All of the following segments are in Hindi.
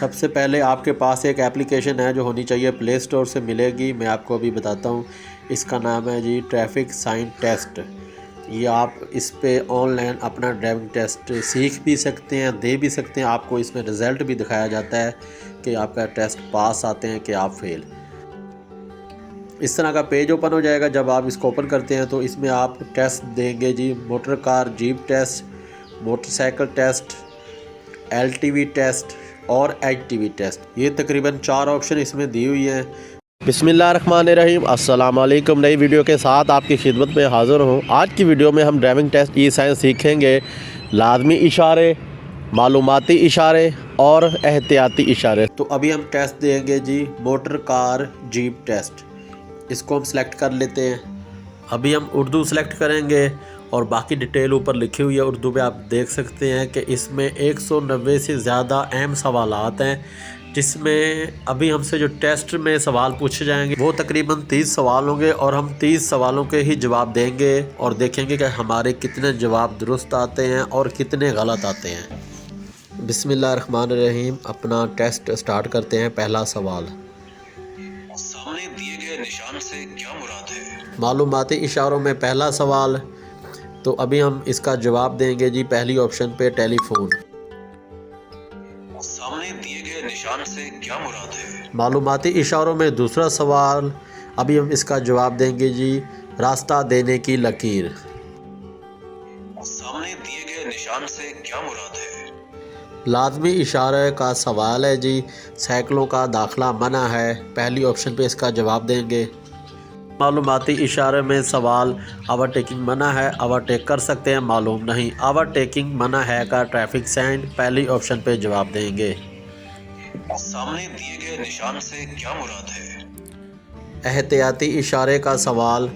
सबसे पहले आपके पास एक एप्लीकेशन है जो होनी चाहिए, प्ले स्टोर से मिलेगी। मैं आपको अभी बताता हूँ। इसका नाम है जी ट्रैफिक साइन टेस्ट। ये आप इस पे ऑनलाइन अपना ड्राइविंग टेस्ट सीख भी सकते हैं, दे भी सकते हैं। आपको इसमें रिज़ल्ट भी दिखाया जाता है कि आपका टेस्ट पास आते हैं कि आप फेल। इस तरह का पेज ओपन हो जाएगा। जब आप इसको ओपन करते हैं तो इसमें आप टेस्ट देंगे जी, motor car jeep test, motorcycle test, LTV test और HTV टेस्ट। ये तकरीबन 4 ऑप्शन इसमें दी हुई हैं। बिस्मिल्लाहिर्रहमानिर्रहीम, अस्सलाम वालेकुम। नई वीडियो के साथ आपकी खिदमत में हाज़िर हूँ। आज की वीडियो में हम ड्राइविंग टेस्ट ई साइंस सीखेंगे। लाजमी इशारे, मालूमाती इशारे और एहतियाती इशारे। तो अभी हम टेस्ट देंगे जी मोटर कार जीप टेस्ट। इसको हम सेलेक्ट कर लेते हैं। अभी हम उर्दू सेलेक्ट करेंगे और बाकी डिटेल ऊपर लिखी हुई है उर्दू में। आप देख सकते हैं कि इसमें 190 से ज़्यादा अहम सवालात हैं, जिसमें अभी हमसे जो टेस्ट में सवाल पूछे जाएंगे वो तकरीबन 30 सवाल होंगे और हम 30 सवालों के ही जवाब देंगे और देखेंगे कि हमारे कितने जवाब दुरुस्त आते हैं और कितने गलत आते हैं। बिस्मिल्लाहिर्रहमानिर्रहीम, अपना टेस्ट स्टार्ट करते हैं। पहला सवाल, सामने दिए गए निशान से क्या मुराद है? मालूमाती इशारों में पहला सवाल। तो अभी हम इसका जवाब देंगे जी पहली ऑप्शन पे, टेलीफोन। सामने दिए गए निशान से क्या मुराद है? मालूमाती इशारों में दूसरा सवाल। अभी हम इसका जवाब देंगे जी रास्ता देने की लकीर। सामने दिए गए निशान से क्या मुराद है? लाजमी इशारे का सवाल है जी, साइकिलों का दाखला मना है। पहली ऑप्शन पे इसका जवाब देंगे। मालूमाती इशारे में सवाल, ओवरटेकिंग मना है, ओवरटेक कर सकते हैं, मालूम नहीं। ओवरटेकिंग मना है का ट्रैफिक साइन, पहली ऑप्शन पे जवाब देंगे। सामने दिए गए निशान से क्या मुराद है? एहतियाती इशारे का सवाल,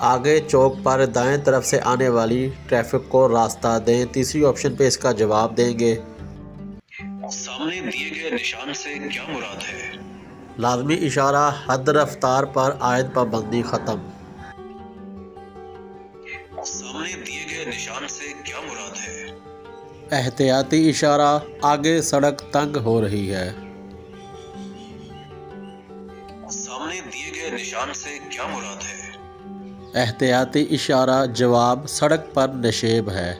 आगे चौक पर दाएं तरफ से आने वाली ट्रैफिक को रास्ता दें, तीसरी ऑप्शन पे इसका जवाब देंगे। सामने दिए गए निशान से क्या मुराद है? लाजमी इशारा, हद रफ्तार पर आयद पाबंदी ख़त्म। सामने दिए गए निशान से क्या मुराद है? एहतियाती इशारा, आगे सड़क तंग हो रही है। सामने दिए गए निशान से क्या मुराद है? एहतियाती इशारा, जवाब सड़क पर नशेब है।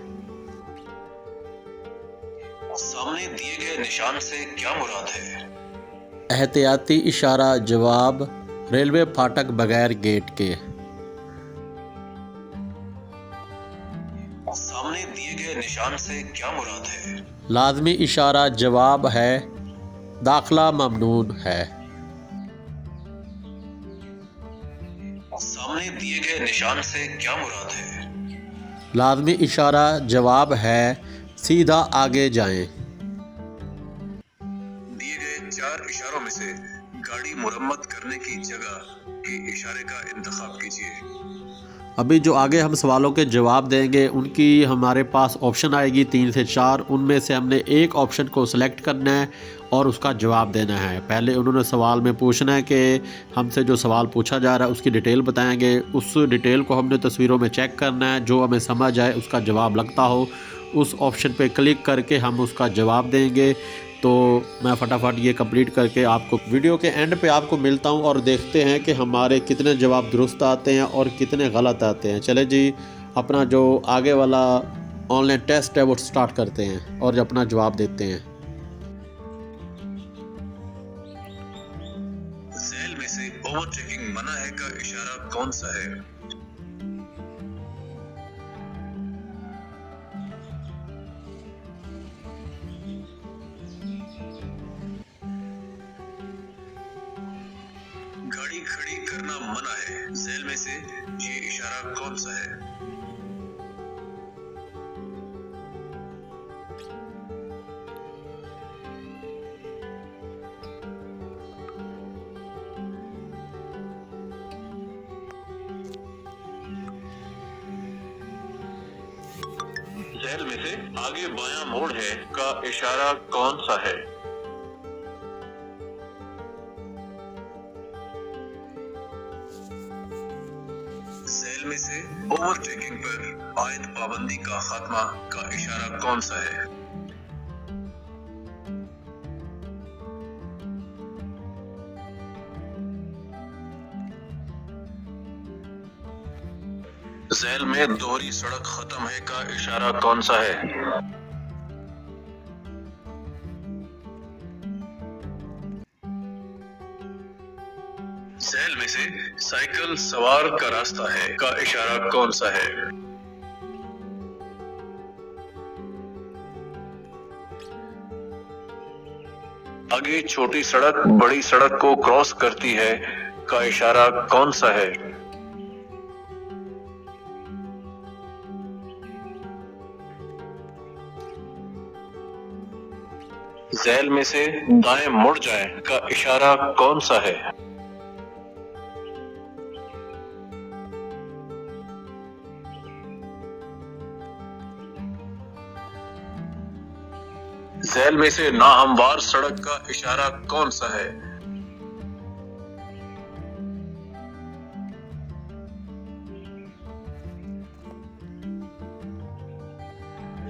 सामने दिए गए निशान से क्या मुराद है? एहतियाती इशारा, जवाब रेलवे फाटक बगैर गेट के। सामने दिए गए निशान से क्या मुराद है? लाजमी इशारा, जवाब है दाखला ममनून है। सामने दिए गए निशान से क्या मुराद है? लाजमी इशारा, जवाब है सीधा आगे जाएं। दिए गए 4 इशारों में से गाड़ी मुरम्मत करने की जगह के इशारे का इंतखाब कीजिए। अभी जो आगे हम सवालों के जवाब देंगे उनकी हमारे पास ऑप्शन आएगी 3 से 4। उनमें से हमने एक ऑप्शन को सिलेक्ट करना है और उसका जवाब देना है। पहले उन्होंने सवाल में पूछना है कि हमसे जो सवाल पूछा जा रहा है उसकी डिटेल बताएंगे। उस डिटेल को हमने तस्वीरों में चेक करना है। जो हमें समझ आए, उसका जवाब लगता हो, उस ऑप्शन पे क्लिक करके हम उसका जवाब देंगे। तो मैं फटाफट ये कंप्लीट करके आपको वीडियो के एंड पे आपको मिलता हूँ और देखते हैं कि हमारे कितने जवाब दुरुस्त आते हैं और कितने गलत आते हैं। चले जी, अपना जो आगे वाला ऑनलाइन टेस्ट है वो स्टार्ट करते हैं और अपना जवाब देते हैं। झैल में से ओवरटेकिंग मना है का इशारा कौन सा है? गाड़ी खड़ी करना मना है, झैल में से ये इशारा कौन सा है? झैल में से आगे बायां मोड़ है का इशारा कौन सा है? झैल में से ओवरटेकिंग पर आयद पाबंदी का खात्मा का इशारा कौन सा है? झैल में दोहरी सड़क खत्म है का इशारा कौन सा है? झैल में से साइकिल सवार का रास्ता है का इशारा कौन सा है? आगे छोटी सड़क बड़ी सड़क को क्रॉस करती है का इशारा कौन सा है? झैल में से दाएं मुड़ जाए का इशारा कौन सा है? झैल में से नाहमवार सड़क का इशारा कौन सा है?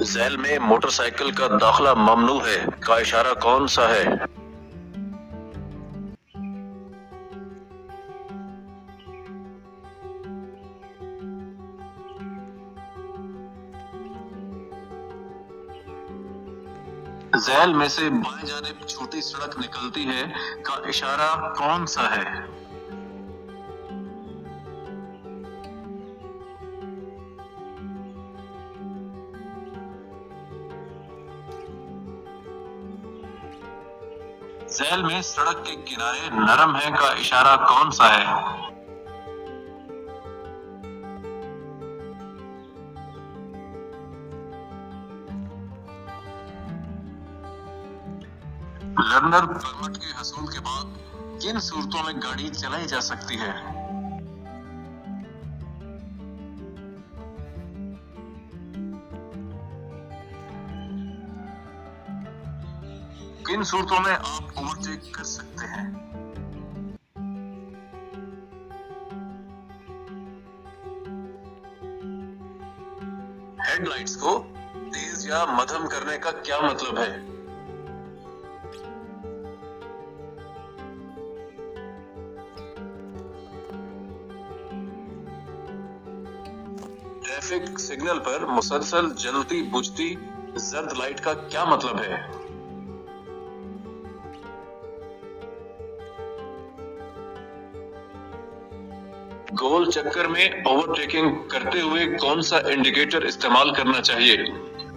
झैल में मोटरसाइकिल का दाखिला ममनू है का इशारा कौन सा है? झैल में से बाएं जानिब छोटी सड़क निकलती है का इशारा कौन सा है? झैल में सड़क के किनारे नरम है का इशारा कौन सा है? लर्नर परमिट के हसूल के बाद किन सूरतों में गाड़ी चलाई जा सकती है? किन सूरतों में आप ओवरटेक कर सकते हैं? हेडलाइट्स को तेज या मध्यम करने का क्या मतलब है? ट्रैफिक सिग्नल पर मुसलसल जलती बुझती जर्द लाइट का क्या मतलब है? गोल चक्कर में ओवरटेकिंग करते हुए कौन सा इंडिकेटर इस्तेमाल करना चाहिए?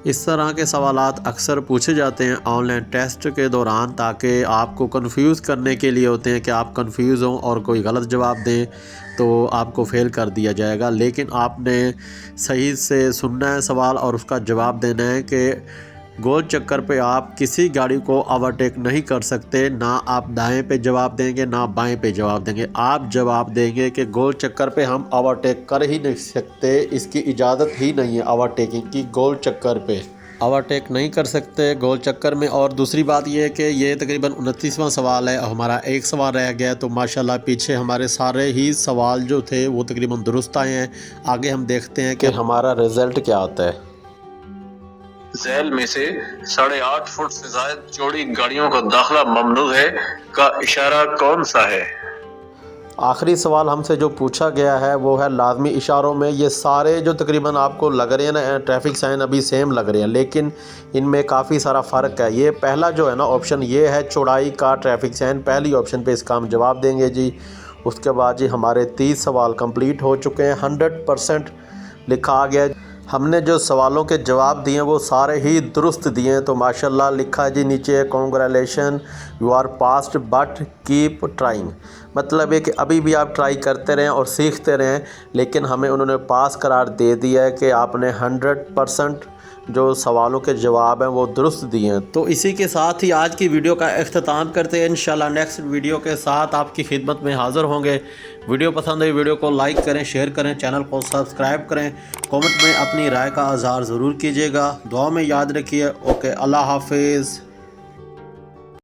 इस तरह के सवालात अक्सर पूछे जाते हैं ऑनलाइन टेस्ट के दौरान, ताकि आपको कंफ्यूज करने के लिए होते हैं कि आप कंफ्यूज हों और कोई गलत जवाब दें तो आपको फेल कर दिया जाएगा। लेकिन आपने सही से सुनना है सवाल और उसका जवाब देना है कि गोल चक्कर पे आप किसी गाड़ी को ओवरटेक नहीं कर सकते। ना आप दाएं पे जवाब देंगे ना बाएं पे जवाब देंगे। आप जवाब देंगे कि गोल चक्कर पे हम ओवरटेक कर ही नहीं सकते, इसकी इजाज़त ही नहीं है ओवरटेकिंग की, गोल चक्कर पे ओवरटेक नहीं कर सकते गोल चक्कर में। और दूसरी बात यह है कि ये तकरीबन 29वां सवाल है, हमारा एक सवाल रह गया, तो माशाल्लाह पीछे हमारे सारे ही सवाल जो थे वो तकरीबन दुरुस्त आए हैं। आगे हम देखते हैं कि हमारा रिज़ल्ट क्या आता है। झैल में से 8.5 फुट से ज्यादा चौड़ी गाड़ियों का दाखिला ममनू है का इशारा कौन सा है? आखिरी सवाल हमसे जो पूछा गया है वो है लाजमी इशारों में। ये सारे जो तकरीबन आपको लग रहे हैं ना ट्रैफिक साइन अभी सेम लग रहे हैं, लेकिन इनमें काफ़ी सारा फ़र्क है। ये पहला जो है ना ऑप्शन ये है चौड़ाई का ट्रैफिक साइन, पहली ऑप्शन पे इसका हम जवाब देंगे जी। उसके बाद जी हमारे 30 सवाल कंप्लीट हो चुके हैं, 100% लिखा आ गया। हमने जो सवालों के जवाब दिए वो सारे ही दुरुस्त दिए हैं, तो माशाल्लाह लिखा है जी नीचे congratulation you are passed but keep trying. मतलब है कि अभी भी आप ट्राई करते रहें और सीखते रहें। लेकिन हमें उन्होंने पास करार दे दिया है कि आपने 100% जो सवालों के जवाब हैं वो दुरुस्त दिए हैं। तो इसी के साथ ही आज की वीडियो का इख्तिताम करते हैं। इंशाल्लाह नेक्स्ट वीडियो के साथ आपकी खिदमत में हाज़िर होंगे। वीडियो पसंद आई वीडियो को लाइक करें, शेयर करें, चैनल को सब्सक्राइब करें, कमेंट में अपनी राय का इज़हार ज़रूर कीजिएगा। दुआ में याद रखिए। ओके, अल्लाह हाफिज़।